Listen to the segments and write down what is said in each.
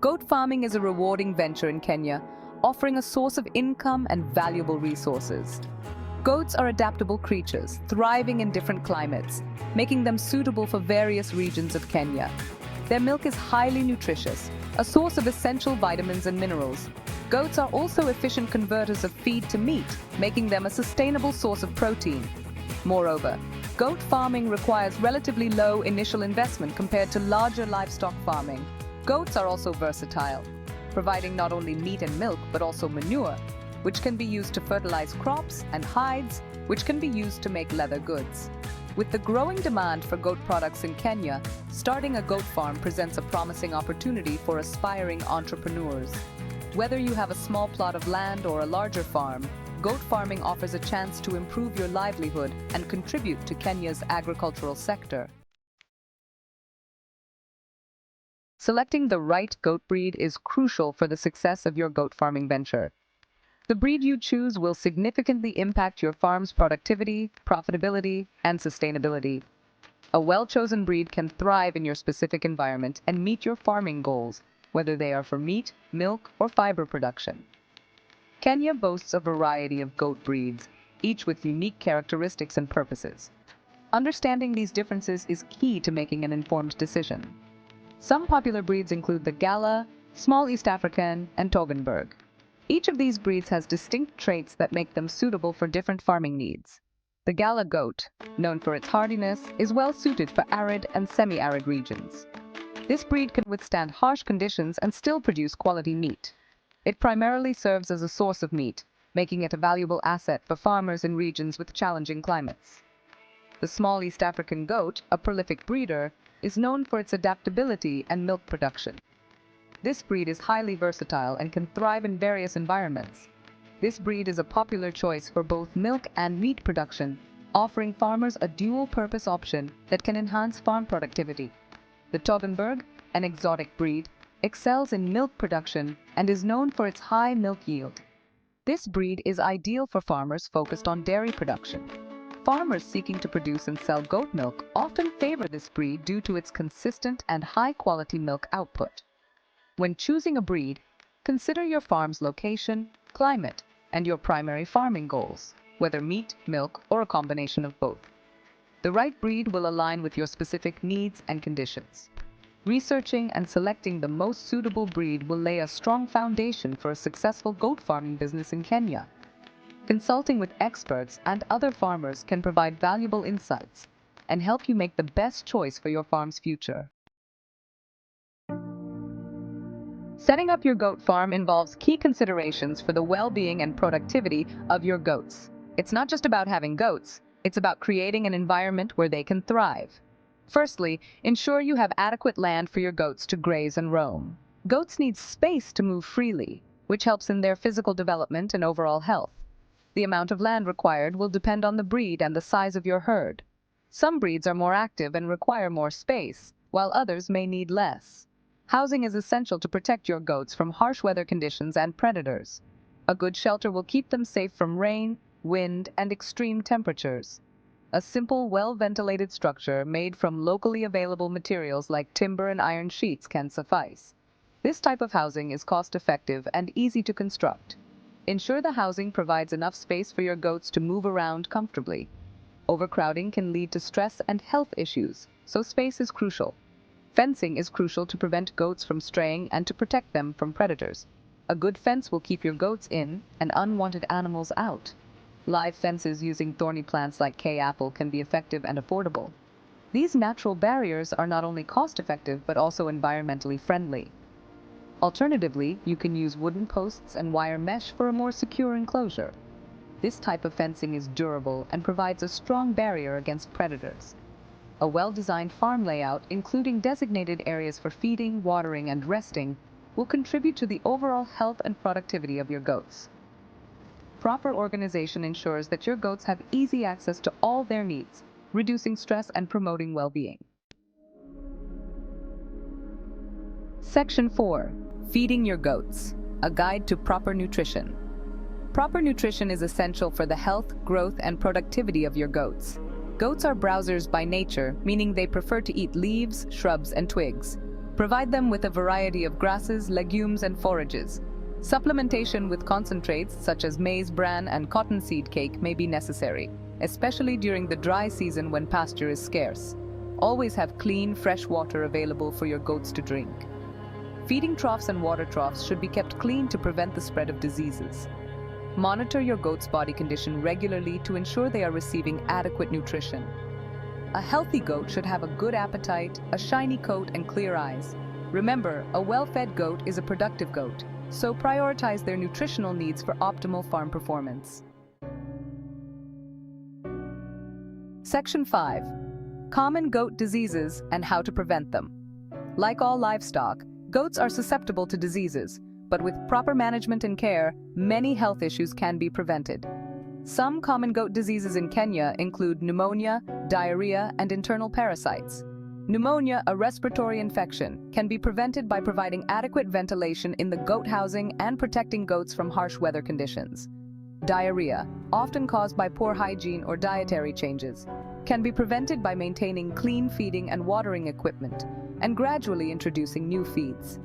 Goat farming is a rewarding venture in Kenya, offering a source of income and valuable resources. Goats are adaptable creatures, thriving in different climates, making them suitable for various regions of Kenya. Their milk is highly nutritious, a source of essential vitamins and minerals. Goats are also efficient converters of feed to meat, making them a sustainable source of protein. Moreover, goat farming requires relatively low initial investment compared to larger livestock farming. Goats are also versatile, providing not only meat and milk but also manure, which can be used to fertilize crops, and hides, which can be used to make leather goods. With the growing demand for goat products in Kenya, starting a goat farm presents a promising opportunity for aspiring entrepreneurs. Whether you have a small plot of land or a larger farm, goat farming offers a chance to improve your livelihood and contribute to Kenya's agricultural sector. Selecting the right goat breed is crucial for the success of your goat farming venture. The breed you choose will significantly impact your farm's productivity, profitability, and sustainability. A well-chosen breed can thrive in your specific environment and meet your farming goals, whether they are for meat, milk, or fiber production. Kenya boasts a variety of goat breeds, each with unique characteristics and purposes. Understanding these differences is key to making an informed decision. Some popular breeds include the Galla, small East African, and Toggenburg. Each of these breeds has distinct traits that make them suitable for different farming needs. The Galla goat, known for its hardiness, is well suited for arid and semi-arid regions. This breed can withstand harsh conditions and still produce quality meat. It primarily serves as a source of meat, making it a valuable asset for farmers in regions with challenging climates. The small East African goat, a prolific breeder, is known for its adaptability and milk production. This breed is highly versatile and can thrive in various environments. This breed is a popular choice for both milk and meat production, offering farmers a dual-purpose option that can enhance farm productivity. The Toggenburg, an exotic breed, excels in milk production and is known for its high milk yield. This breed is ideal for farmers focused on dairy production. Farmers seeking to produce and sell goat milk often favor this breed due to its consistent and high-quality milk output. When choosing a breed, consider your farm's location, climate, and your primary farming goals, whether meat, milk, or a combination of both. The right breed will align with your specific needs and conditions. Researching and selecting the most suitable breed will lay a strong foundation for a successful goat farming business in Kenya. Consulting with experts and other farmers can provide valuable insights and help you make the best choice for your farm's future. Setting up your goat farm involves key considerations for the well-being and productivity of your goats. It's not just about having goats, it's about creating an environment where they can thrive. Firstly, ensure you have adequate land for your goats to graze and roam. Goats need space to move freely, which helps in their physical development and overall health. The amount of land required will depend on the breed and the size of your herd. Some breeds are more active and require more space, while others may need less. Housing is essential to protect your goats from harsh weather conditions and predators. A good shelter will keep them safe from rain, wind, and extreme temperatures. A simple, well-ventilated structure made from locally available materials like timber and iron sheets can suffice. This type of housing is cost-effective and easy to construct. Ensure the housing provides enough space for your goats to move around comfortably. Overcrowding can lead to stress and health issues, so space is crucial. Fencing is crucial to prevent goats from straying and to protect them from predators. A good fence will keep your goats in and unwanted animals out. Live fences using thorny plants like K-apple can be effective and affordable. These natural barriers are not only cost-effective but also environmentally friendly. Alternatively, you can use wooden posts and wire mesh for a more secure enclosure. This type of fencing is durable and provides a strong barrier against predators. A well-designed farm layout, including designated areas for feeding, watering, and resting, will contribute to the overall health and productivity of your goats. Proper organization ensures that your goats have easy access to all their needs, reducing stress and promoting well-being. Section 4. Feeding your goats. A guide to proper nutrition. Proper nutrition is essential for the health, growth, and productivity of your goats. Goats are browsers by nature, meaning they prefer to eat leaves, shrubs, and twigs. Provide them with a variety of grasses, legumes, and forages. Supplementation with concentrates such as maize bran and cottonseed cake may be necessary, especially during the dry season when pasture is scarce. Always have clean, fresh water available for your goats to drink. Feeding troughs and water troughs should be kept clean to prevent the spread of diseases. Monitor your goat's body condition regularly to ensure they are receiving adequate nutrition. A healthy goat should have a good appetite, a shiny coat, and clear eyes. Remember, a well-fed goat is a productive goat, so prioritize their nutritional needs for optimal farm performance. Section 5. Common goat diseases and how to prevent them. Like all livestock, goats are susceptible to diseases, but with proper management and care, many health issues can be prevented. Some common goat diseases in Kenya include pneumonia, diarrhea, and internal parasites. Pneumonia, a respiratory infection, can be prevented by providing adequate ventilation in the goat housing and protecting goats from harsh weather conditions. Diarrhea, often caused by poor hygiene or dietary changes, can be prevented by maintaining clean feeding and watering equipment and gradually introducing new feeds.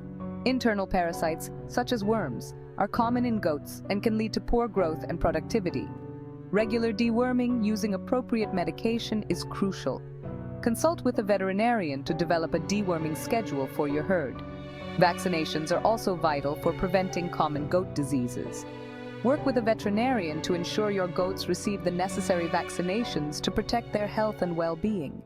Internal parasites, such as worms, are common in goats and can lead to poor growth and productivity. Regular deworming using appropriate medication is crucial. Consult with a veterinarian to develop a deworming schedule for your herd. Vaccinations are also vital for preventing common goat diseases. Work with a veterinarian to ensure your goats receive the necessary vaccinations to protect their health and well-being.